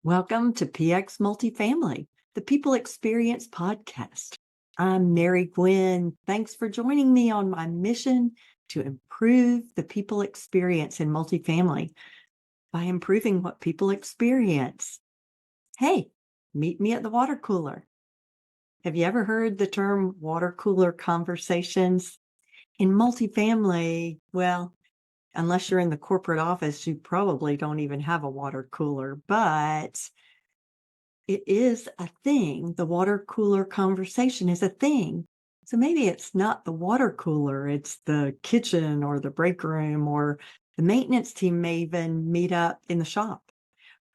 Welcome to PX Multifamily, the People Experience podcast. I'm Mary Gwyn. Thanks for joining me on my mission to improve the people experience in multifamily by improving what people experience. Hey, meet me at the water cooler. Have you ever heard the term water cooler conversations? In multifamily, well, unless you're in the corporate office, you probably don't even have a water cooler, but it is a thing. The water cooler conversation is a thing. So maybe it's not the water cooler, it's the kitchen or the break room, or the maintenance team may even meet up in the shop.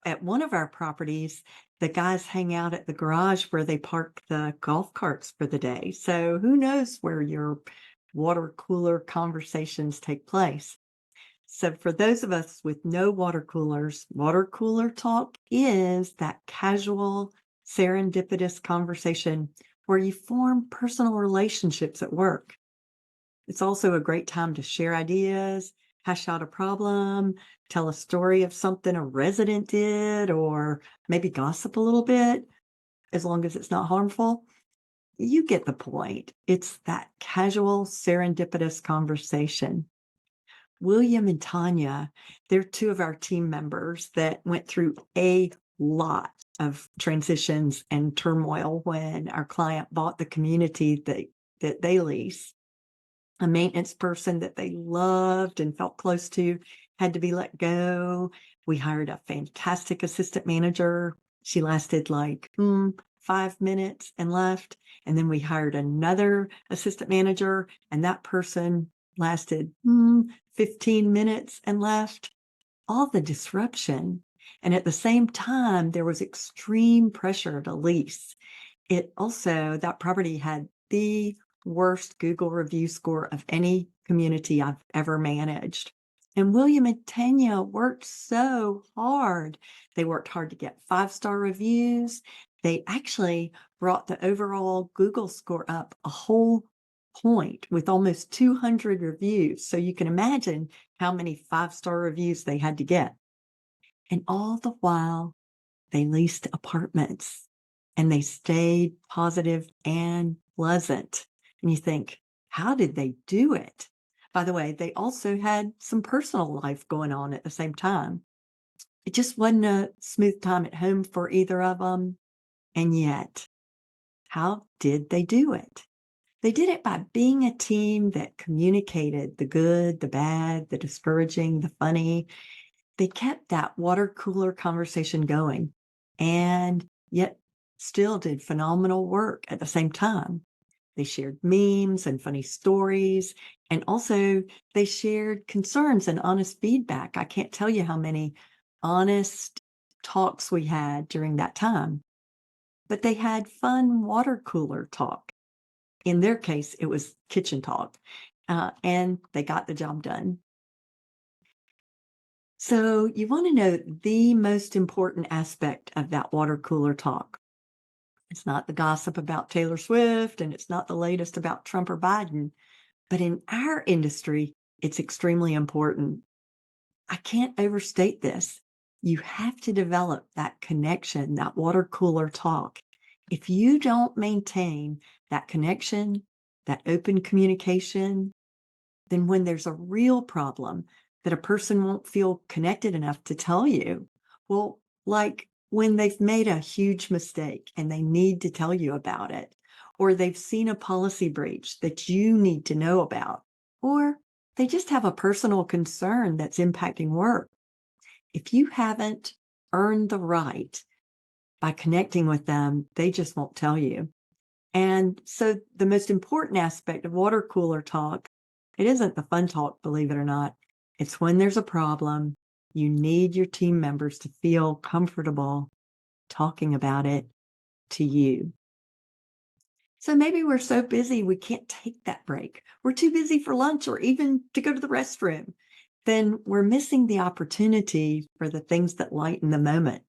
At one of our properties, the guys hang out at the garage where they park the golf carts for the day. So who knows where your water cooler conversations take place. So for those of us with no water coolers, water cooler talk is that casual, serendipitous conversation where you form personal relationships at work. It's also a great time to share ideas, hash out a problem, tell a story of something a resident did, or maybe gossip a little bit, as long as it's not harmful. You get the point. It's that casual, serendipitous conversation. William and Tanya, they're two of our team members that went through a lot of transitions and turmoil when our client bought the community that they lease. A maintenance person that they loved and felt close to had to be let go. We hired a fantastic assistant manager. She lasted like 5 minutes and left. And then we hired another assistant manager, and that person lasted 15 minutes and left. All the disruption. And at the same time, there was extreme pressure to lease. That property had the worst Google review score of any community I've ever managed. And William and Tanya worked so hard. They worked hard to get 5-star reviews. They actually brought the overall Google score up a whole point with almost 200 reviews. So you can imagine how many 5-star reviews they had to get. And all the while, they leased apartments and they stayed positive and pleasant. And you think, how did they do it? By the way, they also had some personal life going on at the same time. It just wasn't a smooth time at home for either of them. And yet, how did they do it? They did it by being a team that communicated the good, the bad, the discouraging, the funny. They kept that water cooler conversation going and yet still did phenomenal work at the same time. They shared memes and funny stories, and also they shared concerns and honest feedback. I can't tell you how many honest talks we had during that time, but they had fun water cooler talk. In their case, it was kitchen talk, and they got the job done. So you want to know the most important aspect of that water cooler talk. It's not the gossip about Taylor Swift, and it's not the latest about Trump or Biden, but in our industry, it's extremely important. I can't overstate this. You have to develop that connection, that water cooler talk. If you don't maintain that connection, that open communication, then when there's a real problem that a person won't feel connected enough to tell you, well, like when they've made a huge mistake and they need to tell you about it, or they've seen a policy breach that you need to know about, or they just have a personal concern that's impacting work. If you haven't earned the right by connecting with them, they just won't tell you. And so the most important aspect of water cooler talk, it isn't the fun talk, believe it or not. It's when there's a problem, you need your team members to feel comfortable talking about it to you. So maybe we're so busy we can't take that break. We're too busy for lunch or even to go to the restroom. Then we're missing the opportunity for the things that lighten the moment.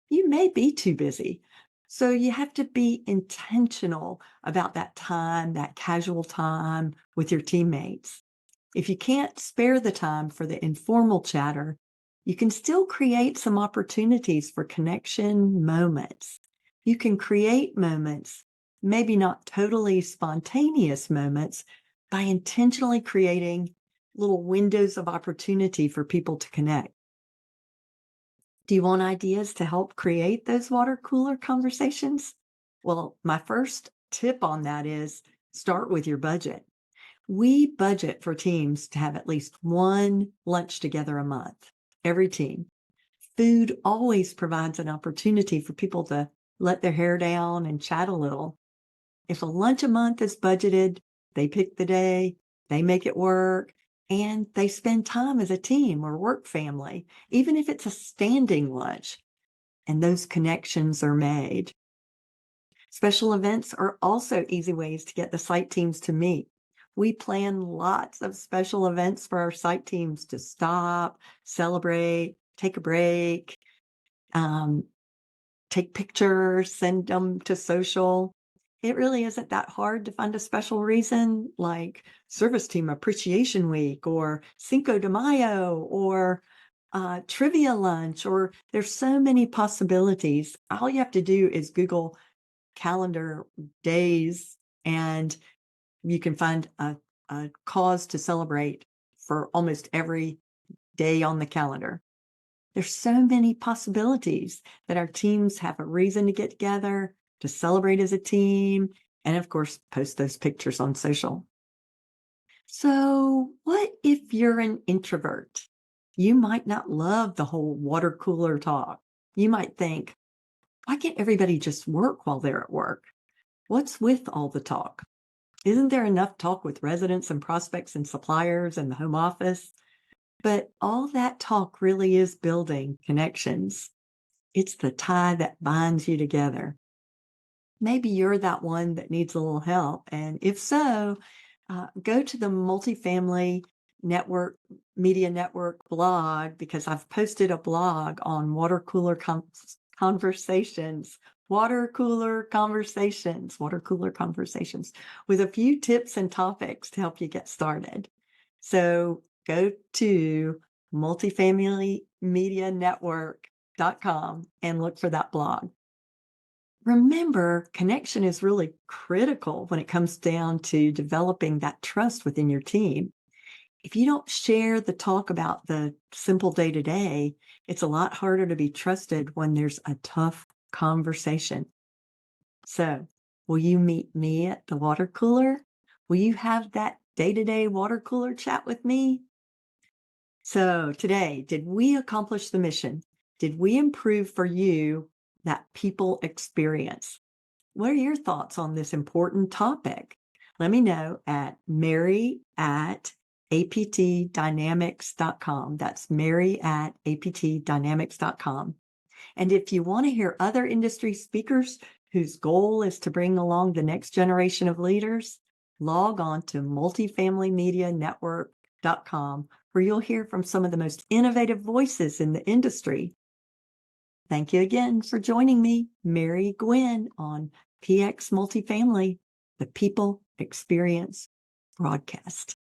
You may be too busy. So you have to be intentional about that time, that casual time with your teammates. If you can't spare the time for the informal chatter, you can still create some opportunities for connection moments. You can create moments, maybe not totally spontaneous moments, by intentionally creating little windows of opportunity for people to connect. Do you want ideas to help create those water cooler conversations? Well, my first tip on that is start with your budget. We budget for teams to have at least one lunch together a month, every team. Food always provides an opportunity for people to let their hair down and chat a little. If a lunch a month is budgeted, they pick the day, they make it work, and they spend time as a team or work family, even if it's a standing lunch, and those connections are made. Special events are also easy ways to get the site teams to meet. We plan lots of special events for our site teams to stop, celebrate, take a break, um, take pictures, send them to social. It really isn't that hard to find a special reason like Service Team Appreciation Week or Cinco de Mayo or trivia lunch, or there's so many possibilities. All you have to do is Google calendar days and you can find a cause to celebrate for almost every day on the calendar. There's so many possibilities that our teams have a reason to get together, to celebrate as a team, and of course, post those pictures on social. So, what if you're an introvert? You might not love the whole water cooler talk. You might think, why can't everybody just work while they're at work? What's with all the talk? Isn't there enough talk with residents and prospects and suppliers and the home office? But all that talk really is building connections. It's the tie that binds you together. Maybe you're that one that needs a little help. And if so, go to the Multifamily Network Media Network blog, because I've posted a blog on conversations, water cooler conversations with a few tips and topics to help you get started. So go to multifamilymedianetwork.com and look for that blog. Remember, connection is really critical when it comes down to developing that trust within your team. If you don't share the talk about the simple day to day, it's a lot harder to be trusted when there's a tough conversation. So, will you meet me at the water cooler? Will you have that day to day water cooler chat with me? So, today, did we accomplish the mission? Did we improve for you that people experience? What are your thoughts on this important topic? Let me know at mary@aptdynamics.com. That's mary@aptdynamics.com. And if you want to hear other industry speakers whose goal is to bring along the next generation of leaders, log on to multifamilymedianetwork.com, where you'll hear from some of the most innovative voices in the industry. Thank you again for joining me, Mary Gwyn, on PX Multifamily, the People Experience broadcast.